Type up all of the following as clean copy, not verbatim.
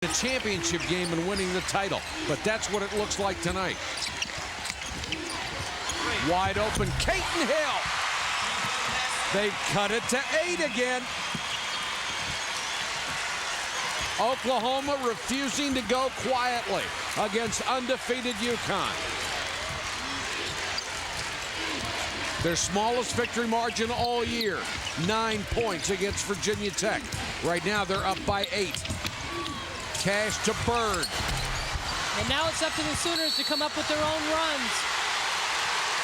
the championship game and winning the title. But that's what it looks like tonight. Wide open, Caton Hill. They cut it to 8 again. Oklahoma refusing to go quietly against undefeated UConn. Their smallest victory margin all year, 9 points against Virginia Tech. Right now they're up by 8. Cash to Bird. And now it's up to the Sooners to come up with their own runs.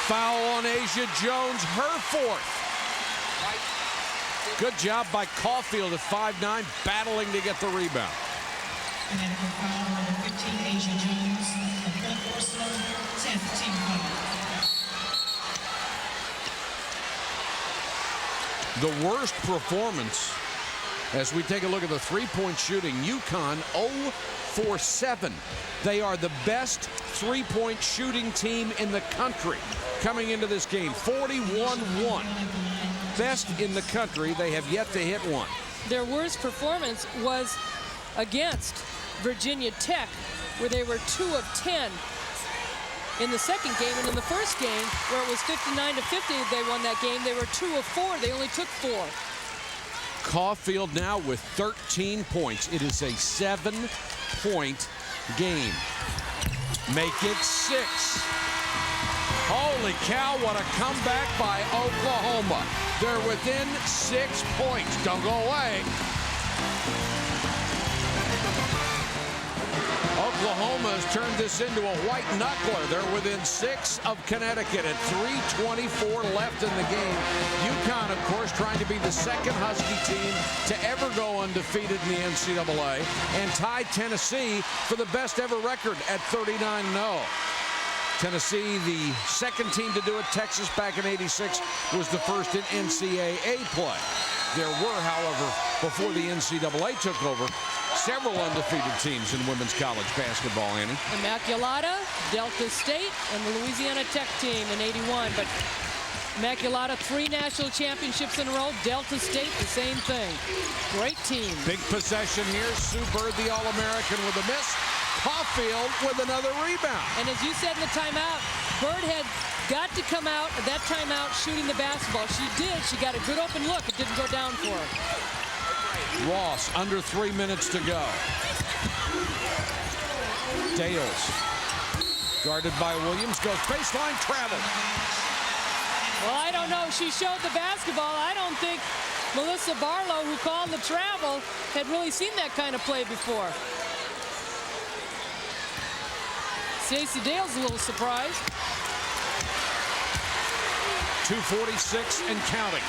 Foul on Asia Jones, her 4th. Good job by Caulfield at 5'9", battling to get the rebound. And then for foul number 15, Asia Jones, and full personal, 10th team foul. The worst performance, as we take a look at the three-point shooting, UConn 0 for 7. They are the best three-point shooting team in the country coming into this game, 41-1. Best in the country. They have yet to hit one. Their worst performance was against Virginia Tech, where they were 2 of 10 in the second game. And in the first game, where it was 59-50, they won that game. They were 2 of 4. They only took 4. Caulfield now with 13 points. It is a 7-point game. Make it 6. Holy cow, what a comeback by Oklahoma. They're within 6 points. Don't go away. Oklahoma has turned this into a white knuckler. They're within 6 of Connecticut at 3:24 left in the game. UConn, of course, trying to be the second Husky team to ever go undefeated in the NCAA and tied Tennessee for the best ever record at 39-0. Tennessee, the second team to do it. Texas back in '86 was the first in NCAA play. There were, however, before the NCAA took over, several undefeated teams in women's college basketball, Annie. Immaculata, Delta State, and the Louisiana Tech team in '81. But Immaculata, 3 national championships in a row. Delta State, the same thing. Great team. Big possession here. Sue Bird, the All-American, with a miss. Caulfield with another rebound. And as you said in the timeout, Bird had got to come out at that timeout shooting the basketball. She did. She got a good open look. It didn't go down for her. Ross, under 3 minutes to go. Dales, guarded by Williams, goes baseline, travel. Well, I don't know. She showed the basketball. I don't think Melissa Barlow, who called the travel, had really seen that kind of play before. Stacey Dale's a little surprised. 2:46 and counting.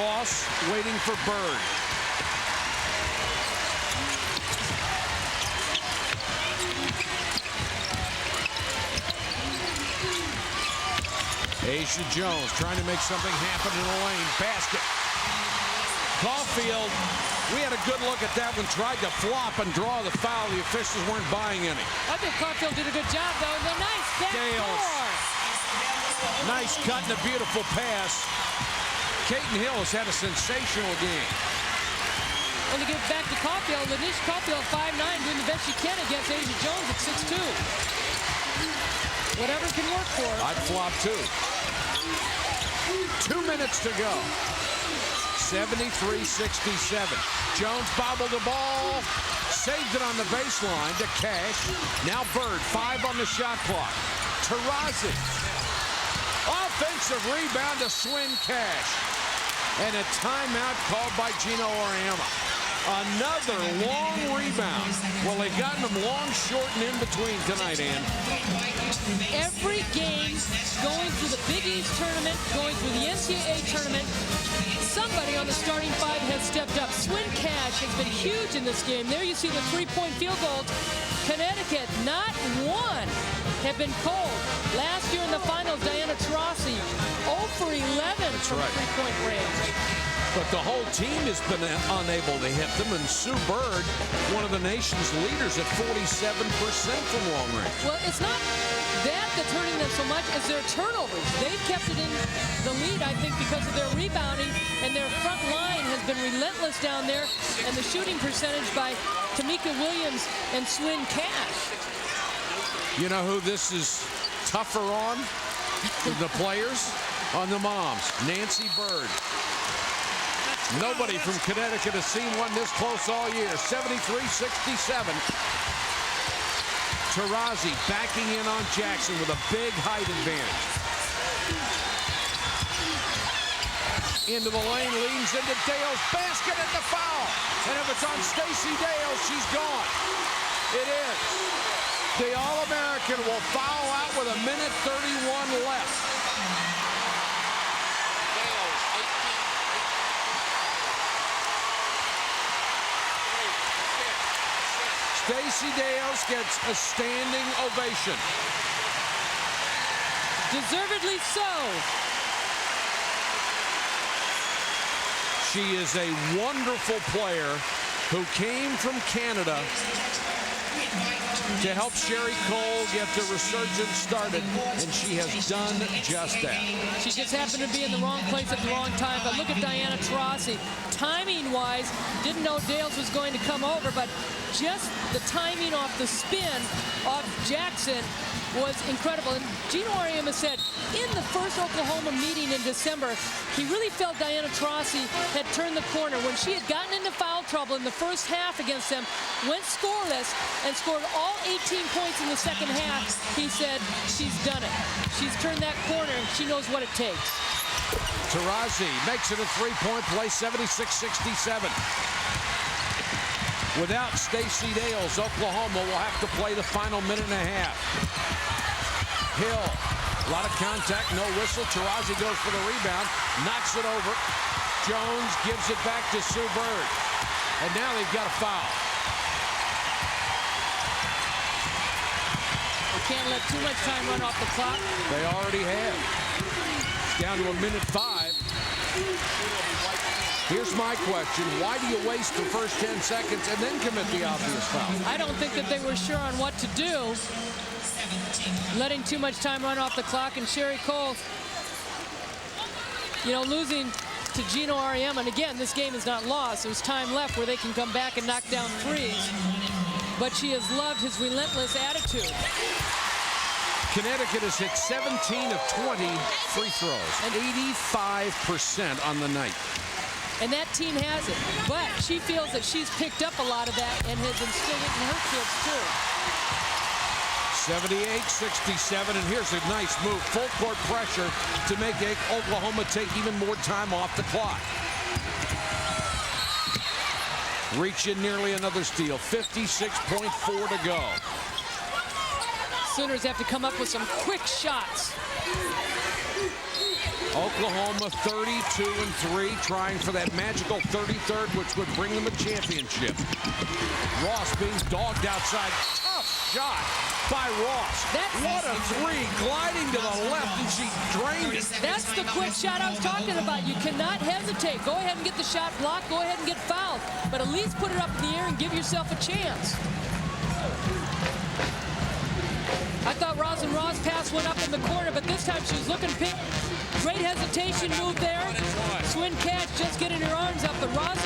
Ross waiting for Bird. Asia Jones trying to make something happen in the lane. Basket. Caulfield, we had a good look at that one. Tried to flop and draw the foul. The officials weren't buying any. I think Caulfield did a good job, though. The nice backdoor. Nice cut and a beautiful pass. Caton Hill has had a sensational game. Well, to get back to Caulfield, Lanisha Caulfield, 5'9", doing the best she can against Asia Jones at 6'2". Whatever can work for her. I'd flop too. 2 minutes to go. 73-67. Jones bobbled the ball. Saved it on the baseline to Cash. Now Bird, 5 on the shot clock. Taurasi. Offensive rebound to Swin Cash. And a timeout called by Gino Auriemma. Another long rebound. Well, they've gotten them long, short, and in between tonight, Ann. Every game going through the Big East tournament, going through the NCAA tournament, somebody on the starting 5 has stepped up. Swin Cash has been huge in this game. There you see the 3-point field goals. Connecticut, not one have been cold. Last year in the finals, Diana Taurasi, 0 for 11 from 3-point range. But the whole team has been unable to hit them, and Sue Bird, one of the nation's leaders at 47% from long range. Well, it's not that's hurting them so much is their turnovers. They've kept it in the lead, I think, because of their rebounding, and their front line has been relentless down there, and the shooting percentage by Tamika Williams and Swin Cash. You know who this is tougher on? The players? On the moms. Nancy Bird. Nobody from Connecticut has seen one this close all year. 73-67. Taurasi backing in on Jackson with a big height advantage. Into the lane, leans into Dale's basket at the foul. And if it's on Stacey Dale, she's gone. It is. The All-American will foul out with 1:31 left. Stacey Dales gets a standing ovation. Deservedly so. She is a wonderful player who came from Canada to help Sherry Cole get the resurgence started, and she has done just that. She just happened to be in the wrong place at the wrong time, but look at Diana Taurasi. Timing-wise, didn't know Dales was going to come over, but just the timing off the spin off Jackson was incredible. And Gino Auriemma said in the first Oklahoma meeting in December, he really felt Diana Taurasi had turned the corner. When she had gotten into foul trouble in the first half against them, went scoreless, and scored all 18 points in the second half, he said, she's done it. She's turned that corner, and she knows what it takes. Taurasi makes it a three-point play, 76-67. Without Stacey Dales, Oklahoma will have to play the final minute and a half. Hill, a lot of contact, no whistle. Taurasi goes for the rebound, knocks it over. Jones gives it back to Sue Bird. And now they've got a foul. They can't let too much time run off the clock. They already have. It's down to 1:05. Here's my question. Why do you waste the first 10 seconds and then commit the obvious foul? I don't think that they were sure on what to do. Letting too much time run off the clock, and Sherry Cole, you know, losing to Gino Auriemma. And again, this game is not lost. There's time left where they can come back and knock down threes. But she has loved his relentless attitude. Connecticut has hit 17 of 20 free throws, and 85% on the night. And that team has it. But she feels that she's picked up a lot of that and has instilled it in her kids, too. 78-67, and here's a nice move. Full court pressure to make Oklahoma take even more time off the clock. Reach in nearly another steal. 56.4 to go. Sooners have to come up with some quick shots. Oklahoma 32-3, trying for that magical 33rd, which would bring them a championship. Ross being dogged outside. Tough shot by Ross. What a three, gliding to the left, and she drained it. That's the quick shot I was talking about. You cannot hesitate. Go ahead and get the shot blocked. Go ahead and get fouled. But at least put it up in the air and give yourself a chance. I thought Ross pass went up in the corner, but this time she was looking pick. Great hesitation move there. Swin Cash just getting her arms up, but Ross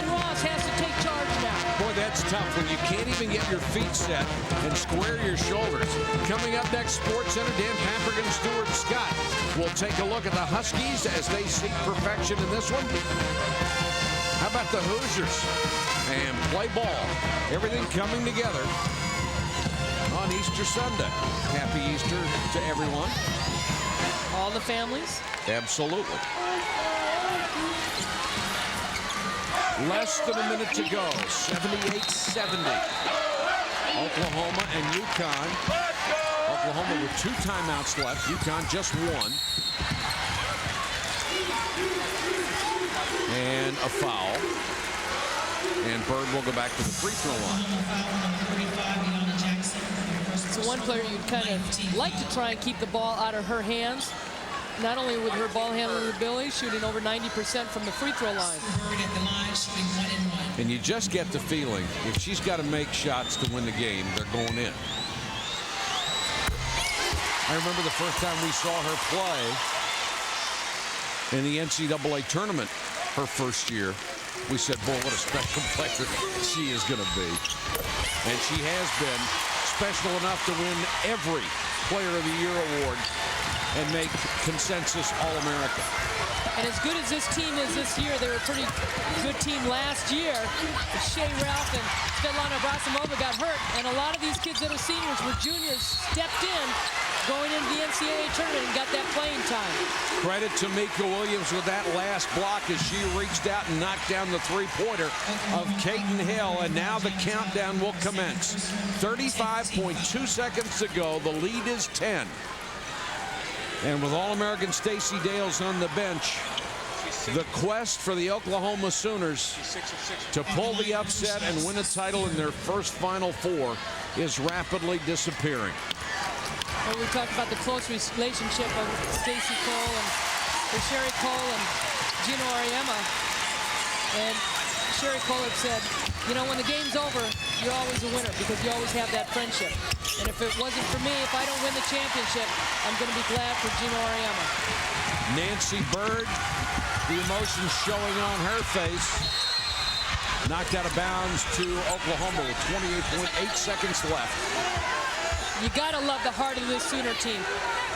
has to take charge now. Boy, that's tough when you can't even get your feet set and square your shoulders. Coming up next, Sports Center, Dan Patrick and Stuart Scott will take a look at the Huskies as they seek perfection in this one. How about the Hoosiers? And play ball. Everything coming together on Easter Sunday. Happy Easter to everyone. All the families? Absolutely. Less than a minute to go. 78-70. Oklahoma and UConn. Oklahoma with 2 timeouts left. UConn just 1. And a foul. And Bird will go back to the free throw line. So one player you'd kind of like to try and keep the ball out of her hands. Not only with her ball handling ability, shooting over 90% from the free throw line. And you just get the feeling if she's got to make shots to win the game, they're going in. I remember the first time we saw her play in the NCAA tournament her first year. We said, boy, what a special player she is going to be. And she has been special enough to win every Player of the Year award and make consensus All-American. And as good as this team is this year, they were a pretty good team last year. Shea Ralph and Svetlana Abrasimova got hurt, and a lot of these kids that are seniors were juniors, stepped in going into the NCAA tournament and got that playing time. Credit to Mika Williams with that last block as she reached out and knocked down the three-pointer of Caton Hill, and now the countdown will commence. 35.2 seconds to go. The lead is 10. And with All-American Stacey Dales on the bench, the quest for the Oklahoma Sooners to pull the upset and win a title in their first Final Four is rapidly disappearing. Well, we talked about the close relationship of Stacey Cole and Sherry Cole and Gino Auriemma. And Sherry Cole had said, you know, when the game's over, you're always a winner because you always have that friendship. And if it wasn't for me, if I don't win the championship, I'm going to be glad for Gino Auriemma. Nancy Bird, the emotion showing on her face, knocked out of bounds to Oklahoma with 28.8 seconds left. You got to love the heart of this Sooner team.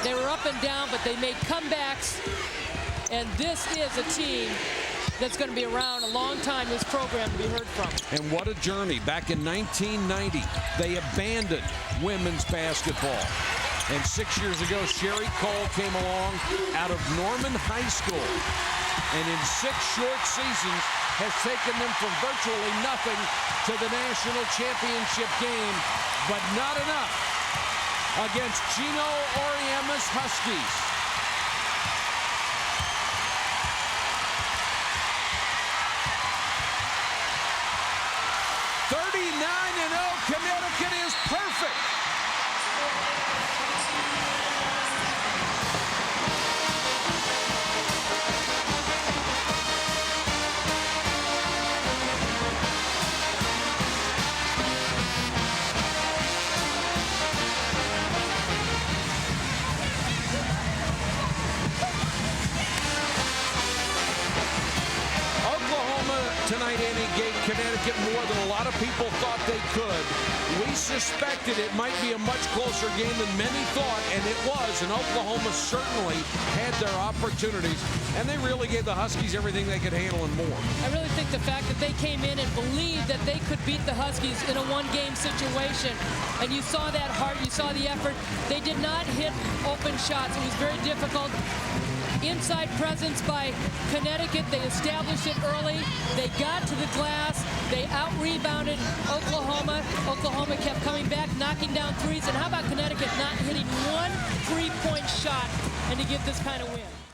They were up and down, but they made comebacks. And this is a team that's going to be around a long time, this program to be heard from. And what a journey. Back in 1990, they abandoned women's basketball. And 6 years ago, Sherry Cole came along out of Norman High School. And in 6 short seasons, has taken them from virtually nothing to the national championship game, but not enough against Gino Auriemma's Huskies. 39-0, Connecticut is perfect. Tonight, Annie, gave Connecticut more than a lot of people thought they could. We suspected it might be a much closer game than many thought, and it was. And Oklahoma certainly had their opportunities, and they really gave the Huskies everything they could handle and more. I really think the fact that they came in and believed that they could beat the Huskies in a one-game situation, and you saw that heart, you saw the effort. They did not hit open shots. It was very difficult. Inside presence by Connecticut. They established it early. They got to the glass. They out-rebounded Oklahoma. Oklahoma kept coming back, knocking down threes. And how about Connecticut not hitting one three-point shot and to get this kind of win?